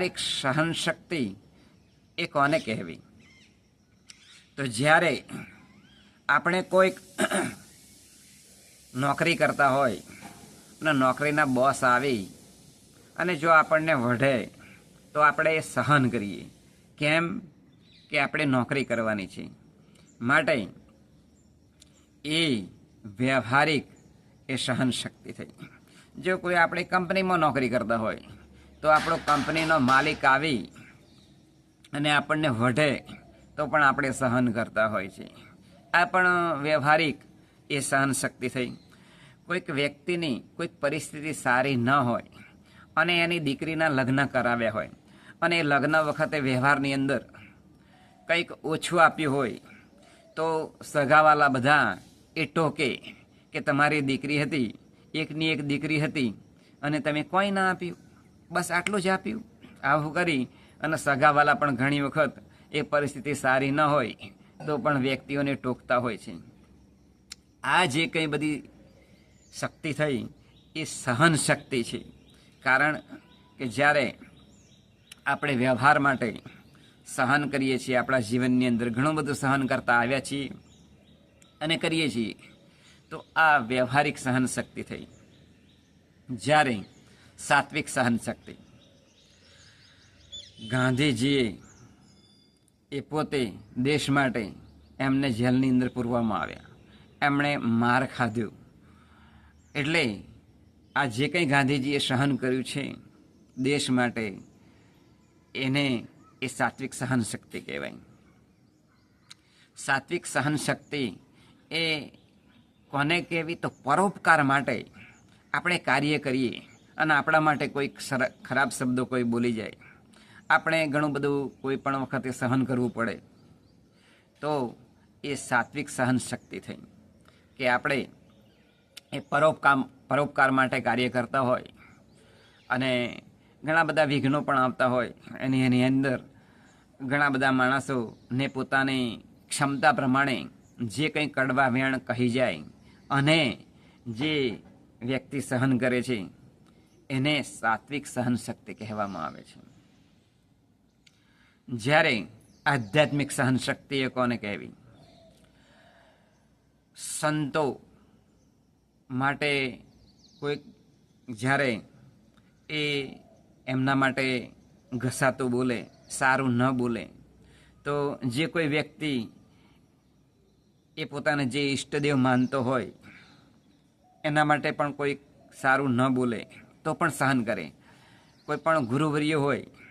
એક સહનશક્તિ એ કોને કહેવી? તો જ્યારે આપણે કોઈક નોકરી કરતા હોય અને નોકરીના બોસ આવી અને જો આપણને વઢે તો આપણે એ સહન કરીએ. કેમ કે આપણે નોકરી કરવાની છે. માટે એ વ્યવહારિક એ સહનશક્તિ થઈ. જો કોઈ આપણી કંપનીમાં નોકરી કરતા હોય તો આપણો કંપનીનો માલિક આવી અને આપણને વઢે તો પણ આપણે સહન કરતા હોય છે. આ પણ વ્યવહારિક એ સહનશક્તિ થઈ. કોઈક વ્યક્તિની કોઈક પરિસ્થિતિ સારી ન હોય અને એની દીકરીના લગ્ન કરાવ્યા હોય અને એ લગ્ન વખતે વ્યવહારની અંદર કંઈક ઓછું આપ્યું હોય તો સગાવાલા બધા એ ટોકે કે તમારી દીકરી હતી, એકની એક દીકરી હતી અને તમે કોઈ ના આપ્યું, બસ આટલું જ આપ્યું. આવું કરી અને સગાવાલા પણ ઘણી વખત એ પરિસ્થિતિ સારી ન હોય તો પણ વ્યક્તિઓને ટોકતા હોય છે. આ જે કંઈ બધી શક્તિ થઈ એ સહન શક્તિ છે. કારણ કે જ્યારે આપણે વ્યવહાર માટે સહન કરીએ છીએ, આપણા જીવનની અંદર ઘણું બધું સહન કરતા આવ્યા છીએ અને કરીએ છીએ, તો આ વ્યવહારિક સહન શક્તિ થઈ. જ્યારે સાત્વિક સહન શક્તિ, ગાંધીજીએ એ પોતે દેશ માટે એમને જેલની અંદર પૂરવામાં આવ્યા, એમણે માર ખાધ્યું. એટલે આ જે કંઈ ગાંધીજીએ સહન કર્યું છે દેશ માટે, એને એ સાત્વિક સહનશક્તિ કહેવાય. સાત્વિક સહનશક્તિ એ કોને કહેવી? તો પરોપકાર માટે આપણે કાર્ય કરીએ અને આપણા માટે કોઈક ખરાબ શબ્દો કોઈ બોલી જાય, આપણે ઘણું બધું કોઈ પણ વખતે સહન કરવું પડે, તો એ સાત્વિક સહનશક્તિ થઈ. કે આપણે એ પરોપકાર માટે કાર્ય કરતા હોય અને ઘણા બધા વિઘ્નો પણ આવતા હોય, એની અંદર ઘણા બધા માણસોને પોતાની ક્ષમતા પ્રમાણે જે કંઈ કડવા વેણ કહી જાય અને જે વ્યક્તિ સહન કરે છે એને સાત્વિક સહનશક્તિ કહેવામાં આવે છે. જ્યારે આધ્યાત્મિક સહનશક્તિ એ કોને કહેવી? સંતો માટે કોઈક જ્યારે એ એમના માટે ઘસાતું બોલે, સારું ન બોલે, તો જે કોઈ વ્યક્તિ એ પોતાને જે ઈષ્ટદેવ માનતો હોય એના માટે પણ કોઈ સારું ન બોલે તો પણ સહન કરે. કોઈ પણ ગુરુવર્ય હોય